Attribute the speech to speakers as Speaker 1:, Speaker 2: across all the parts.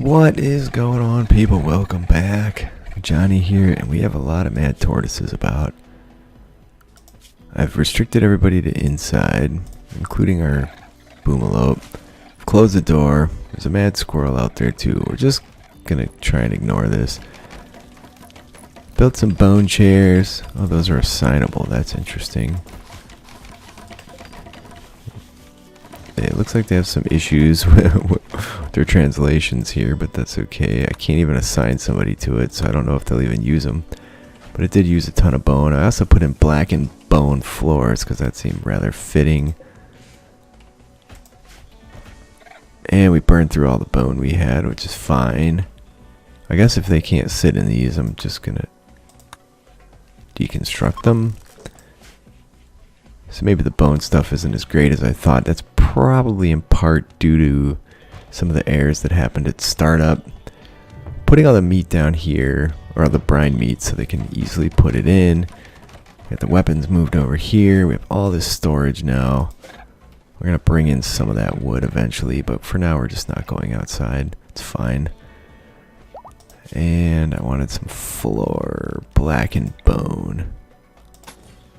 Speaker 1: What is going on, people? Welcome back. Johnny here, and we have a lot of mad tortoises about. I've restricted everybody to inside, including our boomalope. I've closed the door. There's a mad squirrel out there too. We're just gonna try and ignore this. Built some bone chairs. Oh, those are assignable. That's interesting. It looks like they have some issues with their translations here, but that's okay. I can't even assign somebody to it, so I don't know if they'll even use them. But it did use a ton of bone. I also put in blackened bone floors because that seemed rather fitting. And we burned through all the bone we had, which is fine. I guess if they can't sit in these, I'm just gonna deconstruct them. So maybe the bone stuff isn't as great as I thought. That's probably in part due to some of the errors that happened at startup. Putting all the meat down here, or all the brine meat, so they can easily put it in. We got the weapons moved over here. We have all this storage now. We're going to bring in some of that wood eventually, but for now we're just not going outside. It's fine. And I wanted some floor, blackened bone.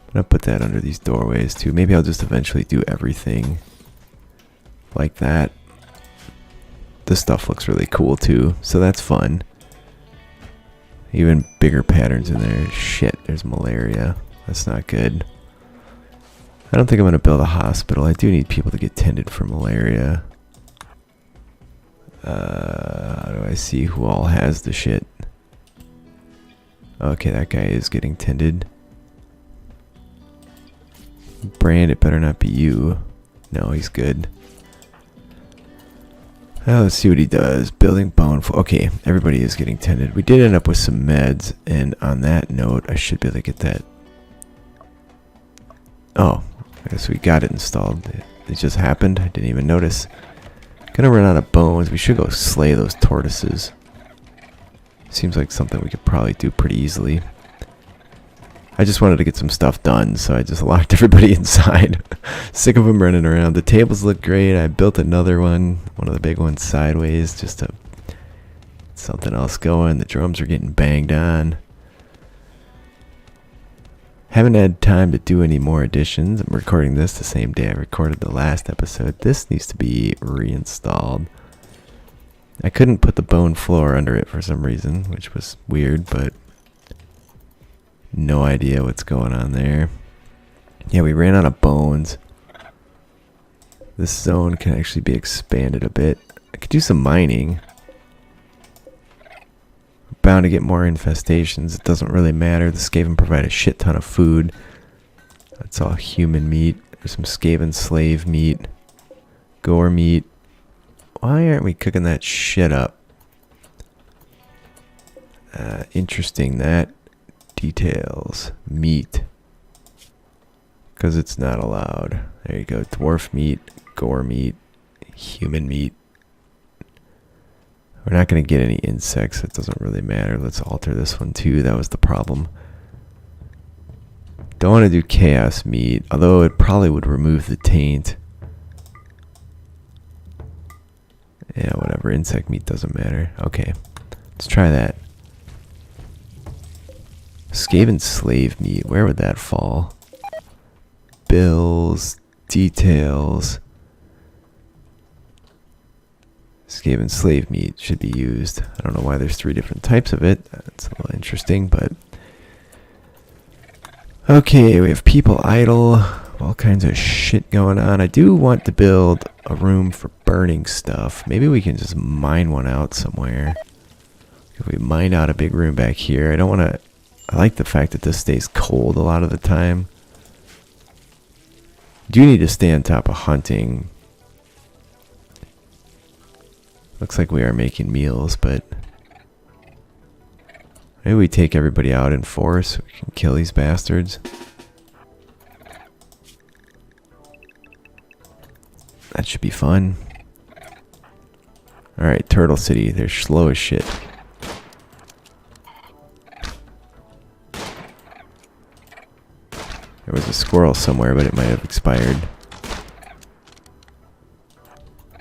Speaker 1: I'm going to put that under these doorways too. Maybe I'll just eventually do everything like that. This stuff looks really cool too, so that's fun. Even bigger patterns in there. Shit, there's malaria. That's not good. I don't think I'm going to build a hospital. I do need people to get tended for malaria. How do I see who all has the shit? Okay, that guy is getting tended. Brand, it better not be you. No, he's good. Let's see what he does. Building bone. Okay, everybody is getting tended. We did end up with some meds, and on that note, I should be able to get that. Oh, I guess we got it installed. It just happened. I didn't even notice. Gonna run out of bones. We should go slay those tortoises. Seems like something we could probably do pretty easily. I just wanted to get some stuff done, so I just locked everybody inside. Sick of them running around. The tables look great. I built another one of the big ones sideways, just to get something else going. The drums are getting banged on. Haven't had time to do any more additions. I'm recording this the same day I recorded the last episode. This needs to be reinstalled. I couldn't put the bone floor under it for some reason, which was weird, but no idea what's going on there. Yeah, we ran out of bones. This zone can actually be expanded a bit. I could do some mining. We're bound to get more infestations. It doesn't really matter. The Skaven provide a shit ton of food. That's all human meat. There's some Skaven slave meat. Gore meat. Why aren't we cooking that shit up? Interesting. That details. Meat. Because it's not allowed. There you go. Dwarf meat. Gore meat. Human meat. We're not going to get any insects. It doesn't really matter. Let's alter this one too. That was the problem. Don't want to do chaos meat. Although it probably would remove the taint. Yeah, whatever. Insect meat doesn't matter. Okay. Let's try that. Skaven slave meat. Where would that fall? Bills. Details. Skaven slave meat should be used. I don't know why there's 3 different types of it. That's a little interesting, but... Okay, we have people idle. All kinds of shit going on. I do want to build a room for burning stuff. Maybe we can just mine one out somewhere. If we mine out a big room back here. I don't want to... I like the fact that this stays cold a lot of the time. Do need to stay on top of hunting. Looks like we are making meals, but maybe we take everybody out in force so we can kill these bastards. That should be fun. Alright, Turtle City. They're slow as shit. There was a squirrel somewhere, but it might have expired.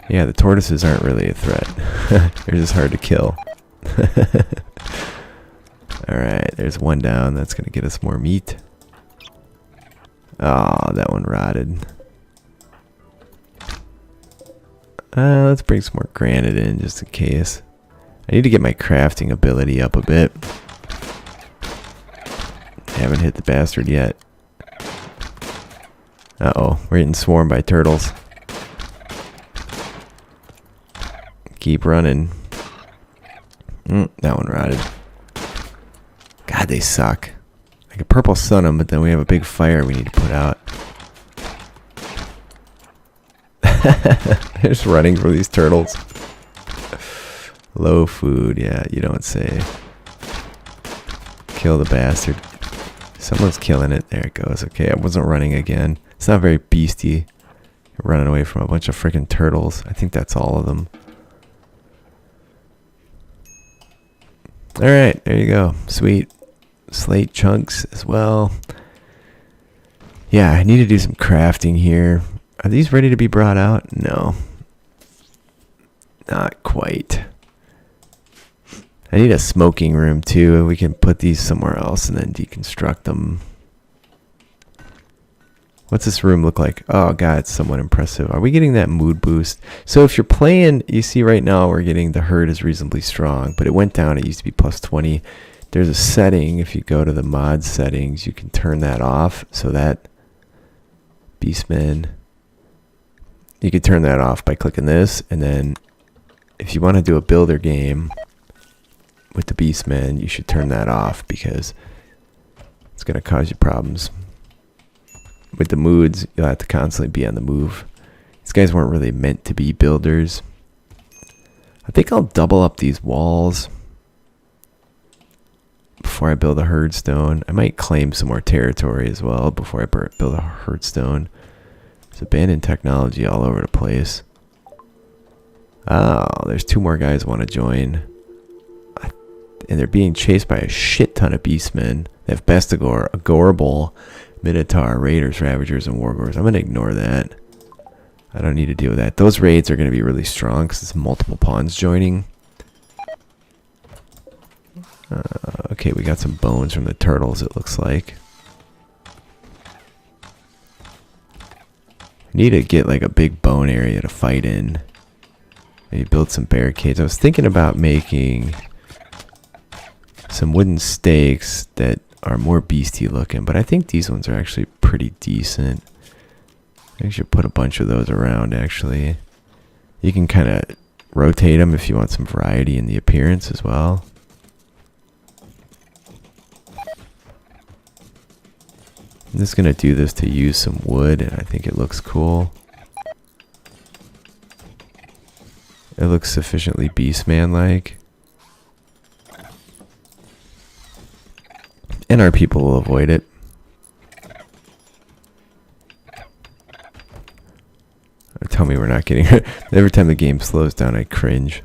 Speaker 1: Yeah, the tortoises aren't really a threat. They're just hard to kill. Alright, there's one down. That's going to get us more meat. Oh, that one rotted. Let's bring some more granite in just in case. I need to get my crafting ability up a bit. Haven't hit the bastard yet. Uh-oh, we're getting swarmed by turtles. Keep running. That one rotted. God, they suck. I could purple sun them, but then we have a big fire we need to put out. They're just running from these turtles. Low food, yeah, you don't say. Kill the bastard. Someone's killing it. There it goes. Okay, I wasn't running again. It's not very beastie. Running away from a bunch of freaking turtles. I think that's all of them. Alright, there you go. Sweet. Slate chunks as well. Yeah, I need to do some crafting here. Are these ready to be brought out? No. Not quite. I need a smoking room too. We can put these somewhere else and then deconstruct them. What's this room look like? Oh god, it's somewhat impressive. Are we getting that mood boost? So if you're playing, you see right now we're getting the herd is reasonably strong, but it went down. It used to be plus 20. There's a setting. If you go to the mod settings, you can turn that off so that Beastmen, you can turn that off by clicking this, and then if you want to do a builder game with the Beastmen, you should turn that off because it's going to cause you problems. With the moods, you'll have to constantly be on the move. These guys weren't really meant to be builders. I think I'll double up these walls before I build a herd stone. I might claim some more territory as well before I build a herd stone. There's abandoned technology all over the place. Oh, there's two more guys want to join. And they're being chased by a shit ton of beastmen. They have Bestigor, Agorable, Minotaur, Raiders, Ravagers, and Wargors. I'm going to ignore that. I don't need to deal with that. Those raids are going to be really strong because it's multiple pawns joining. Okay, we got some bones from the turtles, it looks like. Need to get like a big bone area to fight in. Maybe build some barricades. I was thinking about making some wooden stakes that are more beastie looking, but I think these ones are actually pretty decent. I should put a bunch of those around actually. You can kind of rotate them if you want some variety in the appearance as well. I'm just going to do this to use some wood, and I think it looks cool. It looks sufficiently Beastman-like. And our people will avoid it. Tell me we're not getting hurt. Every time the game slows down, I cringe.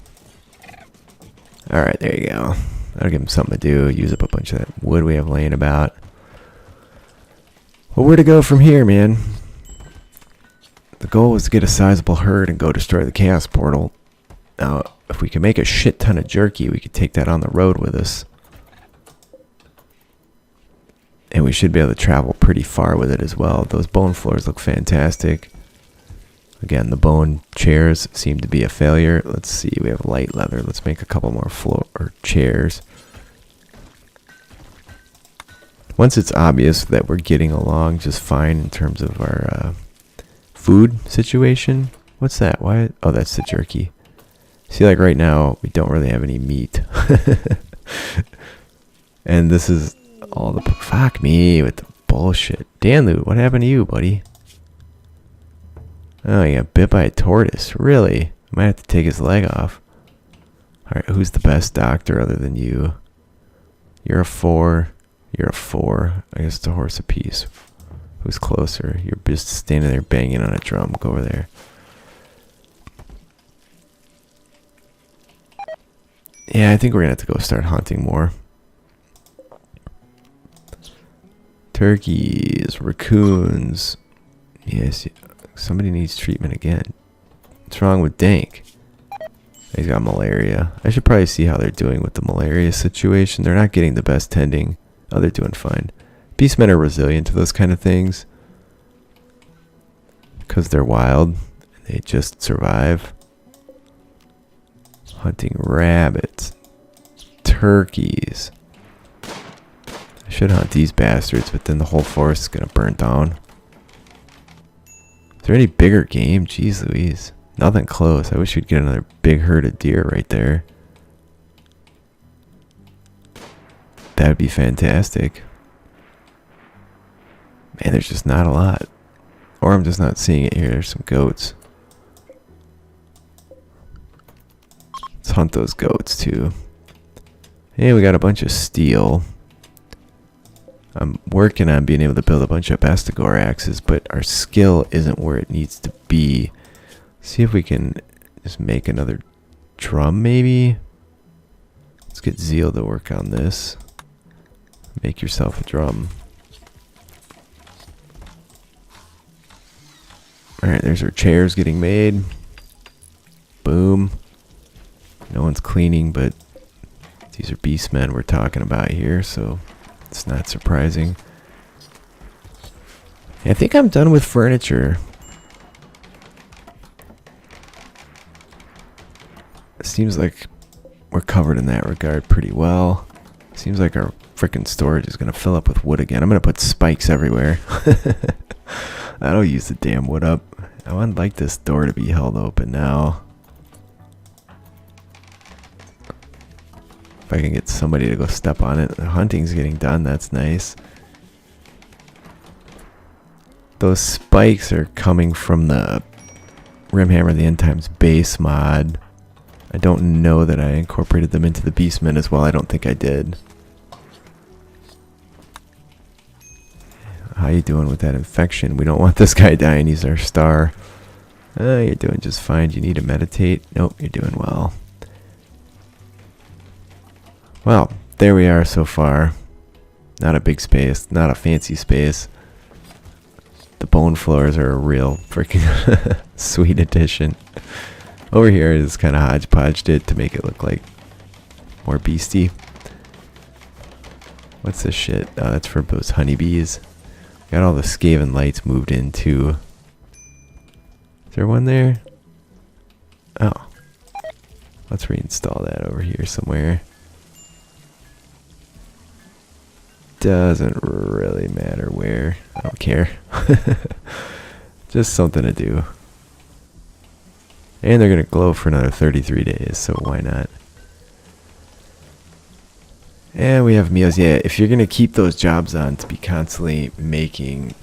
Speaker 1: Alright, there you go. That'll give them something to do. Use up a bunch of that wood we have laying about. Well, where to go from here, man? The goal was to get a sizable herd and go destroy the Chaos Portal. Now, if we can make a shit ton of jerky, we could take that on the road with us. And we should be able to travel pretty far with it as well. Those bone floors look fantastic. Again, the bone chairs seem to be a failure. Let's see, we have light leather. Let's make a couple more floor or chairs. Once it's obvious that we're getting along just fine in terms of our food situation. What's that? Why? Oh, that's the jerky. See, like right now, we don't really have any meat. And this is all the... Fuck me with the bullshit. Danlu, what happened to you, buddy? Oh, you got bit by a tortoise. Really? I might have to take his leg off. Alright, who's the best doctor other than you? You're a 4. You're a 4. I guess it's a horse apiece. Who's closer? You're just standing there banging on a drum. Go over there. Yeah, I think we're going to have to go start hunting more. Turkeys, raccoons. Yes, somebody needs treatment again. What's wrong with Dank? He's got malaria. I should probably see how they're doing with the malaria situation. They're not getting the best tending. Oh, they're doing fine. Beastmen are resilient to those kind of things. Because they're wild. They just survive. Hunting rabbits. Turkeys. I should hunt these bastards, but then the whole forest is going to burn down. Is there any bigger game? Jeez Louise. Nothing close. I wish we'd get another big herd of deer right there. That would be fantastic. Man, there's just not a lot. Or I'm just not seeing it here. There's some goats. Let's hunt those goats too. Hey, we got a bunch of steel. I'm working on being able to build a bunch of Bestigor axes, but our skill isn't where it needs to be. See if we can just make another drum, maybe. Let's get Zeal to work on this. Make yourself a drum. Alright, there's our chairs getting made. Boom. No one's cleaning, but these are beastmen we're talking about here, so it's not surprising. I think I'm done with furniture. It seems like we're covered in that regard pretty well. Seems like our frickin' storage is gonna fill up with wood again. I'm gonna put spikes everywhere. That'll use the damn wood up. I would like this door to be held open now. If I can get somebody to go step on it. The hunting's getting done. That's nice. Those spikes are coming from the Rimhammer the End Times base mod. I don't know that I incorporated them into the Beastmen as well. I don't think I did. How you doing with that infection? We don't want this guy dying. He's our star. You're doing just fine. Do you need to meditate? Nope, you're doing well. Well, there we are so far. Not a big space. Not a fancy space. The bone floors are a real freaking sweet addition. Over here is kind of hodgepodged it to make it look like more beastie. What's this shit? Oh, that's for those honeybees. Got all the Skaven lights moved in too. Is there one there? Oh. Let's reinstall that over here somewhere. Doesn't really matter where. I don't care. Just something to do. And they're going to glow for another 33 days, so why not? And we have meals. Yeah, if you're going to keep those jobs on to be constantly making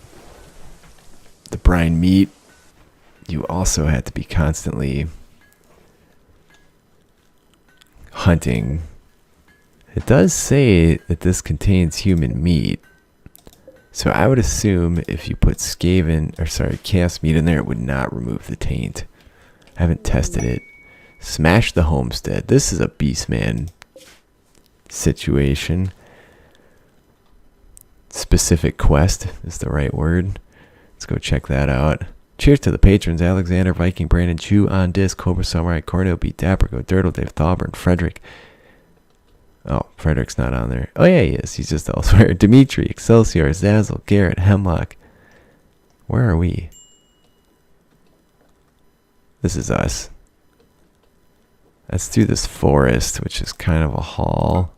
Speaker 1: the brine meat, you also have to be constantly hunting. It does say that this contains human meat. So I would assume if you put chaos meat in there, it would not remove the taint. I haven't tested it. Smash the homestead. This is a Beastman situation. Specific quest is the right word. Let's go check that out. Cheers to the patrons: Alexander, Viking, Brandon, Chew, On Disc, Cobra Samurai, Cornell, Beat, Dapper, Dirtle, Dave, Thalburn, Frederick. Oh, Frederick's not on there. Oh yeah, he is. He's just elsewhere. Dimitri, Excelsior, Zazzle, Garrett, Hemlock. Where are we? This is us. That's through this forest, which is kind of a haul.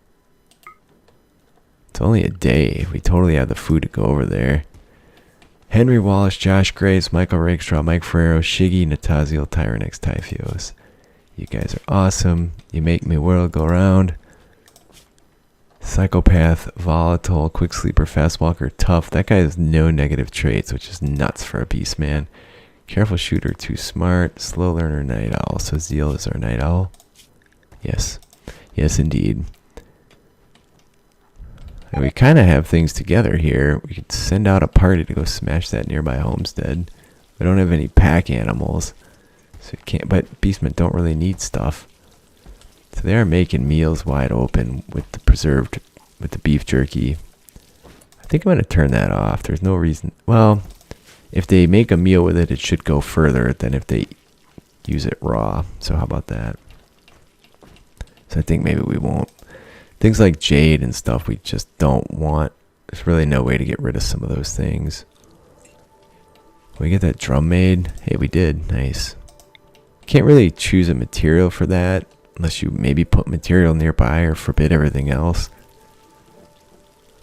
Speaker 1: It's only a day. We totally have the food to go over there. Henry Wallace, Josh Graves, Michael Rakestraw, Mike Ferrero, Shiggy, Natazio, Tyrannex, Typhios. You guys are awesome. You make my world go round. Psychopath, Volatile, Quick Sleeper, Fast Walker, Tough. That guy has no negative traits, which is nuts for a beast man. Careful Shooter, Too Smart, Slow Learner, Night Owl. So Zeal is our Night Owl. Yes. Yes, indeed. And we kind of have things together here. We could send out a party to go smash that nearby homestead. We don't have any pack animals, so we can't. But beastmen don't really need stuff. So they are making meals wide open with the beef jerky. I think I'm going to turn that off. There's no reason. Well, if they make a meal with it, it should go further than if they use it raw. So how about that? So I think maybe we won't. Things like jade and stuff we just don't want. There's really no way to get rid of some of those things. We get that drum made? Hey, we did. Nice. Can't really choose a material for that unless you maybe put material nearby or forbid everything else.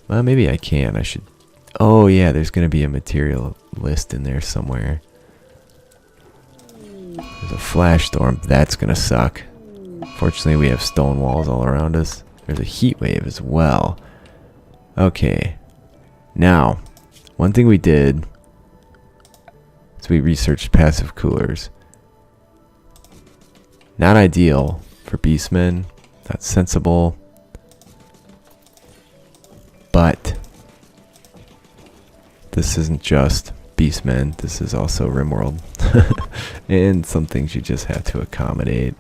Speaker 1: Well, maybe I can. I should. Oh yeah, there's going to be a material list in there somewhere. There's a flash storm. That's going to suck. Fortunately, we have stone walls all around us. There's a heat wave as well. Okay. Now, one thing we did is we researched passive coolers. Not ideal for beastmen. Not sensible. But this isn't just beastmen. This is also RimWorld. And some things you just have to accommodate.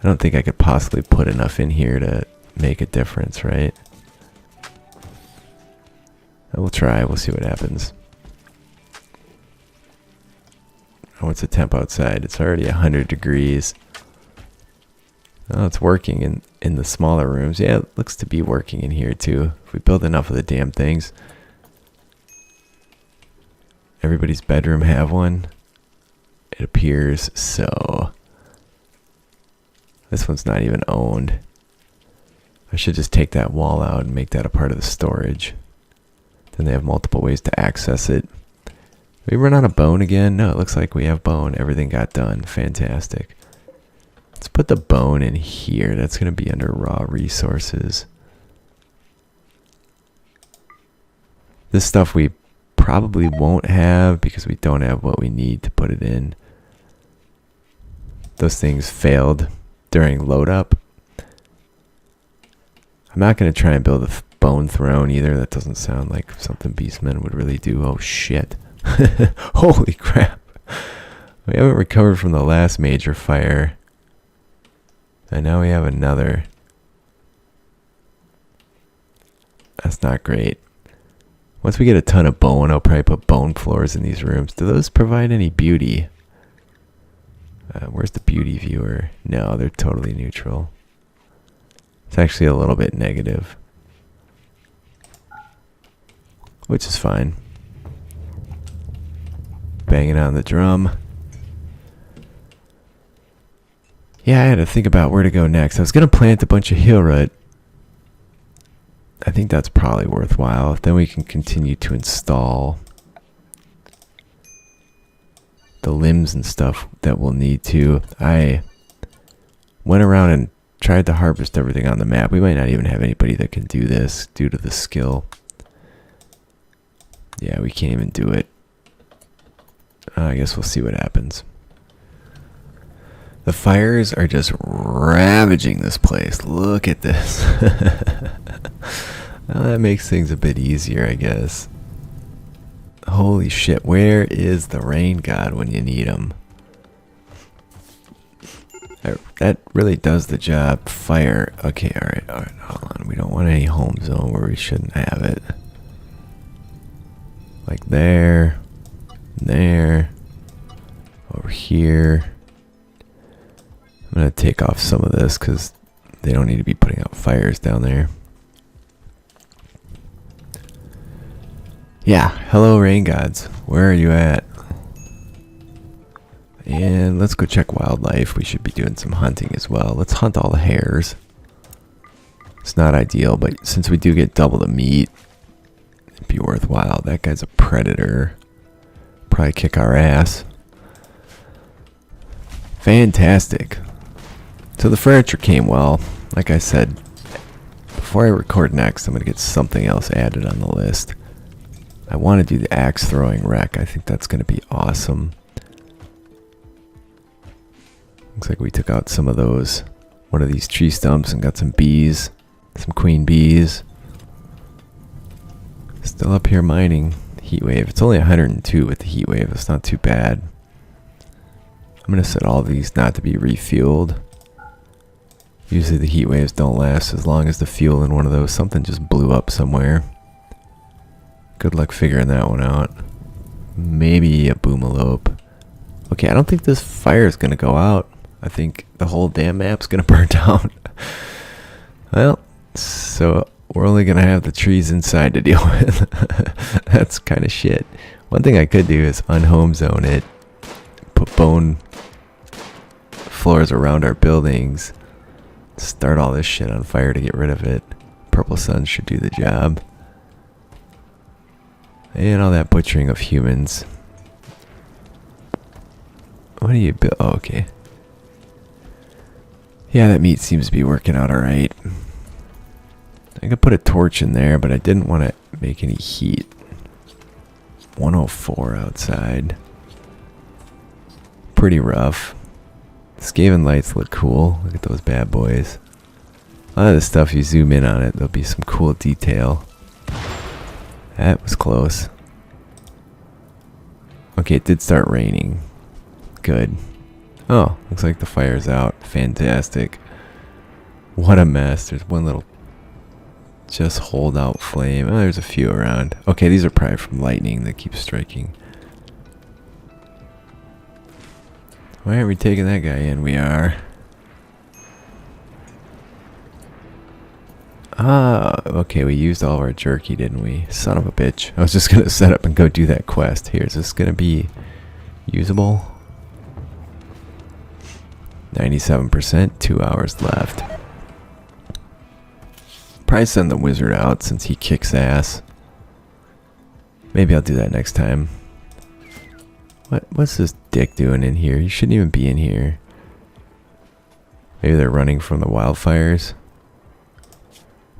Speaker 1: I don't think I could possibly put enough in here to make a difference, right? We'll try. We'll see what happens. Oh, what's the temp outside? It's already 100 degrees. Oh, it's working in the smaller rooms. Yeah, it looks to be working in here too. If we build enough of the damn things. Everybody's bedroom have one. It appears so. This one's not even owned. I should just take that wall out and make that a part of the storage. Then they have multiple ways to access it. We run out of bone again? No, it looks like we have bone. Everything got done. Fantastic. Let's put the bone in here. That's going to be under raw resources. This stuff we probably won't have because we don't have what we need to put it in. Those things failed during load up. I'm not going to try and build a bone throne either. That doesn't sound like something beastmen would really do. Oh shit. Holy crap. We haven't recovered from the last major fire. And now we have another. That's not great. Once we get a ton of bone, I'll probably put bone floors in these rooms. Do those provide any beauty? Where's the beauty viewer? No, they're totally neutral. It's actually a little bit negative. Which is fine. Banging on the drum. Yeah, I had to think about where to go next. I was going to plant a bunch of heel root. I think that's probably worthwhile. Then we can continue to install the limbs and stuff that we'll need to. I went around and tried to harvest everything on the map. We might not even have anybody that can do this due to the skill. Yeah, we can't even do it. I guess we'll see what happens. The fires are just ravaging this place. Look at this. Well, that makes things a bit easier, I guess. Holy shit, where is the rain god when you need him? That really does the job. Fire. Okay, alright, hold on. We don't want any home zone where we shouldn't have it. Like there, over here. I'm going to take off some of this because they don't need to be putting out fires down there. Yeah, hello rain gods. Where are you at? And let's go check wildlife. We should be doing some hunting as well. Let's hunt all the hares. It's not ideal, but since we do get double the meat, it'd be worthwhile. That guy's a predator. Probably kick our ass. Fantastic. So the furniture came well. Like I said, before I record next, I'm going to get something else added on the list. I want to do the axe throwing wreck. I think that's going to be awesome. Looks like we took out some of those, one of these tree stumps and got some bees, some queen bees. Still up here mining. Heat wave. It's only 102 with the heat wave. It's not too bad. I'm going to set all these not to be refueled. Usually the heat waves don't last as long as the fuel in one of those. Something just blew up somewhere. Good luck figuring that one out. Maybe a boomalope. Okay, I don't think this fire is gonna go out. I think the whole damn map's gonna burn down. Well, so we're only gonna have the trees inside to deal with. That's kind of shit. One thing I could do is unhome zone it, put bone floors around our buildings, start all this shit on fire to get rid of it. Purple sun should do the job. And all that butchering of humans. What do you build? Oh, okay. Yeah, that meat seems to be working out alright. I could put a torch in there, but I didn't want to make any heat. 104 outside. Pretty rough. Skaven lights look cool. Look at those bad boys. A lot of this stuff, you zoom in on it, there'll be some cool detail. That was close. Okay, it did start raining. Good. Oh, looks like the fire's out. Fantastic. What a mess. There's one little just hold out flame. Oh, there's a few around. Okay, these are probably from lightning that keeps striking. Why aren't we taking that guy in? We are. Ah, okay, we used all of our jerky, didn't we? Son of a bitch. I was just going to set up and go do that quest. Here, is this going to be usable? 97%, 2 hours left. Probably send the wizard out since he kicks ass. Maybe I'll do that next time. What's this dick doing in here? He shouldn't even be in here. Maybe they're running from the wildfires.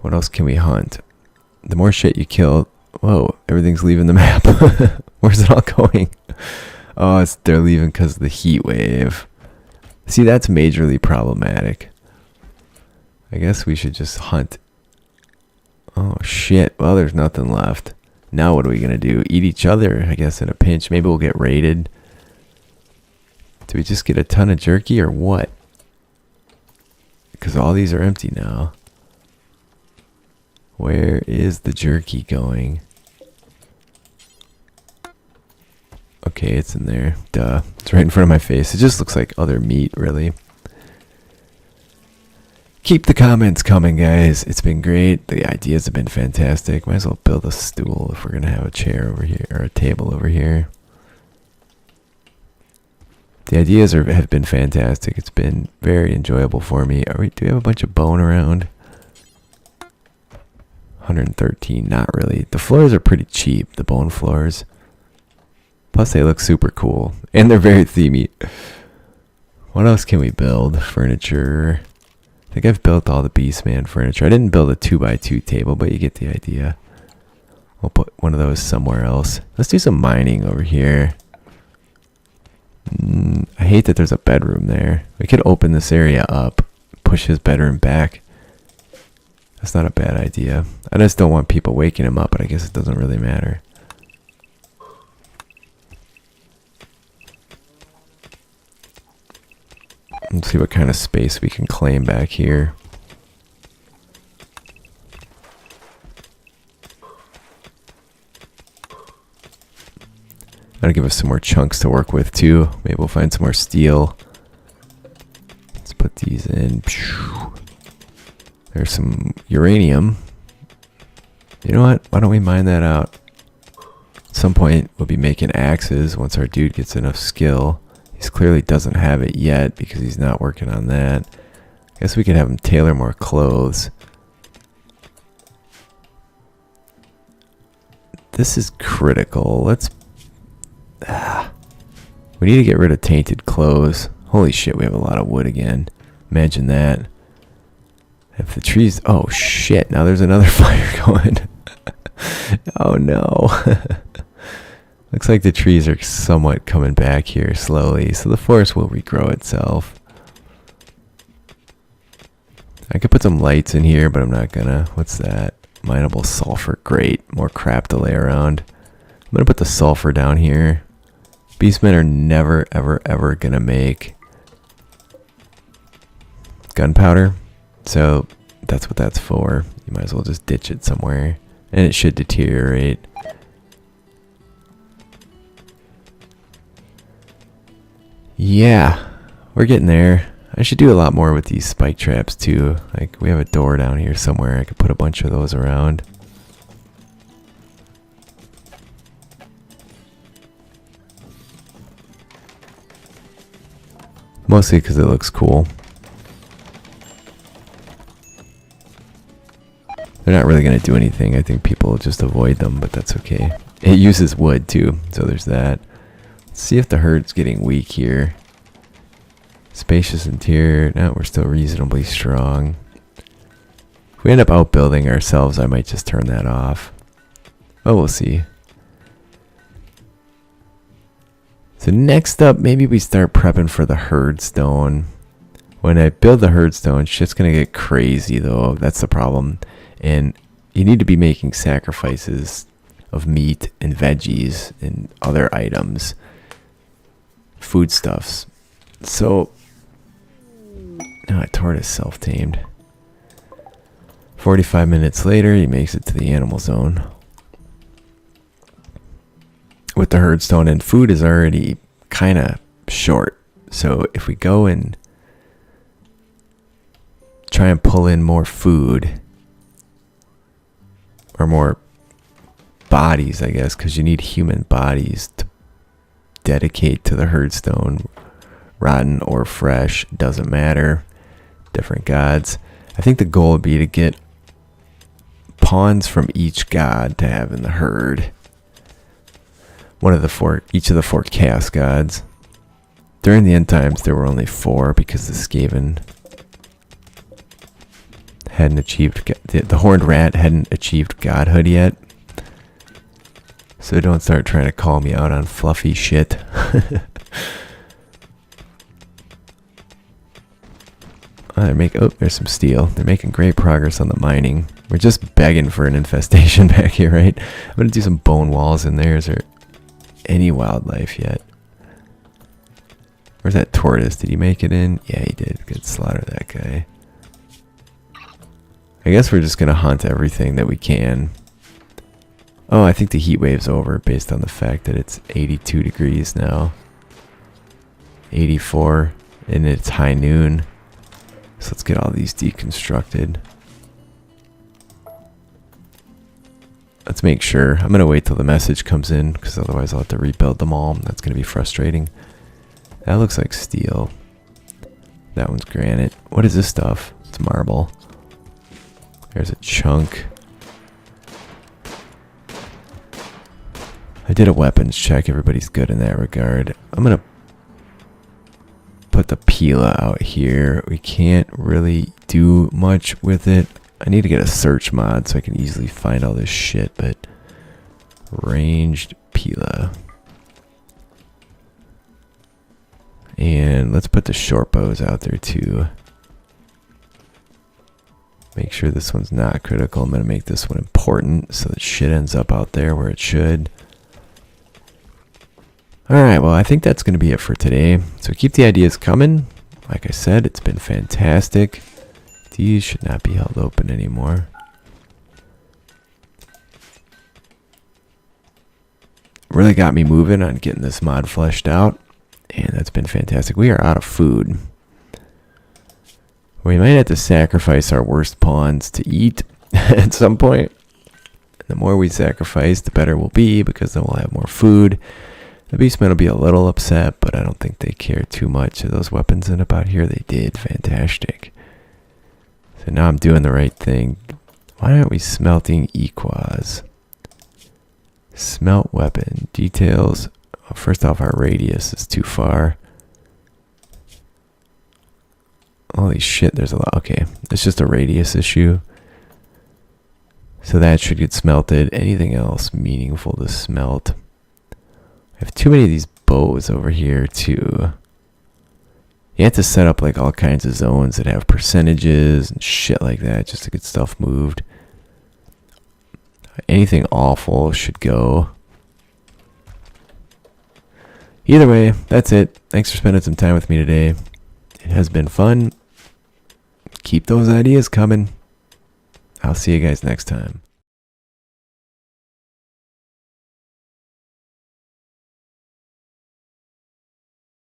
Speaker 1: What else can we hunt? The more shit you kill... Whoa, everything's leaving the map. Where's it all going? Oh, they're leaving because of the heat wave. See, that's majorly problematic. I guess we should just hunt. Oh, shit. Well, there's nothing left. Now what are we going to do? Eat each other, I guess, in a pinch. Maybe we'll get raided. Do we just get a ton of jerky or what? Because all these are empty now. Where is the jerky going? Okay, it's in there. Duh. It's right in front of my face. It just looks like other meat, really. Keep the comments coming, guys. It's been great. The ideas have been fantastic. Might as well build a stool if we're going to have a chair over here, or a table over here. The ideas have been fantastic. It's been very enjoyable for me. Do we have a bunch of bone around? 113, not really. The floors are pretty cheap, the bone floors. Plus they look super cool. And they're very themey. What else can we build? Furniture. I think I've built all the Beastman furniture. I didn't build a 2x2 table, but you get the idea. We'll put one of those somewhere else. Let's do some mining over here. I hate that there's a bedroom there. We could open this area up. Push his bedroom back. That's not a bad idea. I just don't want people waking him up, but I guess it doesn't really matter. Let's see what kind of space we can claim back here. That'll give us some more chunks to work with too. Maybe we'll find some more steel. Let's put these in. There's some uranium. You know what? Why don't we mine that out? At some point, we'll be making axes once our dude gets enough skill. He clearly doesn't have it yet because he's not working on that. I guess we could have him tailor more clothes. This is critical. Let's... we need to get rid of tainted clothes. Holy shit, we have a lot of wood again. Imagine that. If the trees... Oh shit, now there's another fire going. Oh no. Looks like the trees are somewhat coming back here slowly, so the forest will regrow itself. I could put some lights in here, but I'm not gonna. What's that? Mineable sulfur. Great. More crap to lay around. I'm gonna put the sulfur down here. Beastmen are never, ever, ever gonna make gunpowder, so that's what that's for. You might as well just ditch it somewhere, and it should deteriorate. Yeah, we're getting there. I should do a lot more with these spike traps too. Like, we have a door down here somewhere. I could put a bunch of those around. Mostly because it looks cool. They're not really going to do anything. I think people will just avoid them, but that's okay. It uses wood too, so there's that. Let's see if the herd's getting weak here. Spacious interior. No, we're still reasonably strong. If we end up outbuilding ourselves, I might just turn that off. Oh, we'll see. So next up, maybe we start prepping for the herd stone. When I build the herd stone, shit's gonna get crazy though. That's the problem. And you need to be making sacrifices of meat and veggies and other items. Foodstuffs. So, no, a tortoise self-tamed. 45 minutes later, he makes it to the animal zone. With the herd stone, and food is already kind of short. So if we go and try and pull in more food, or more bodies, I guess, because you need human bodies to dedicate to the herd stone. Rotten or fresh, doesn't matter. Different gods. I think the goal would be to get pawns from each god to have in the herd. Each of the four chaos gods. During the end times, there were only 4 because the Skaven hadn't achieved, the horned rat hadn't achieved godhood yet. So don't start trying to call me out on fluffy shit. There's some steel. They're making great progress on the mining. We're just begging for an infestation back here, right? I'm gonna do some bone walls in there. Is there any wildlife yet? Where's that tortoise? Did he make it in? Yeah, he did. Good, slaughter that guy. I guess we're just gonna hunt everything that we can. Oh, I think the heat wave's over based on the fact that it's 82 degrees now. 84, and it's high noon. So let's get all these deconstructed. Let's make sure. I'm going to wait till the message comes in, because otherwise I'll have to rebuild them all. That's going to be frustrating. That looks like steel. That one's granite. What is this stuff? It's marble. There's a chunk. I did a weapons check. Everybody's good in that regard. I'm going to put the Pila out here. We can't really do much with it. I need to get a search mod so I can easily find all this shit, but ranged Pila. And let's put the short bows out there too. Make sure this one's not critical. I'm going to make this one important so that shit ends up out there where it should. Alright, well, I think that's going to be it for today. So keep the ideas coming. Like I said, it's been fantastic. These should not be held open anymore. Really got me moving on getting this mod fleshed out. And that's been fantastic. We are out of food. We might have to sacrifice our worst pawns to eat at some point. The more we sacrifice, the better we'll be, because then we'll have more food. The Beastmen will be a little upset, but I don't think they care too much. Of those weapons in about here, they did. Fantastic. So now I'm doing the right thing. Why aren't we smelting equaz? Smelt weapon. Details. Oh, first off, our radius is too far. Holy shit, there's a lot. Okay, it's just a radius issue. So that should get smelted. Anything else meaningful to smelt? I have too many of these bows over here too. You have to set up like all kinds of zones that have percentages and shit like that just to get stuff moved. Anything awful should go. Either way, that's it. Thanks for spending some time with me today. It has been fun. Keep those ideas coming. I'll see you guys next time.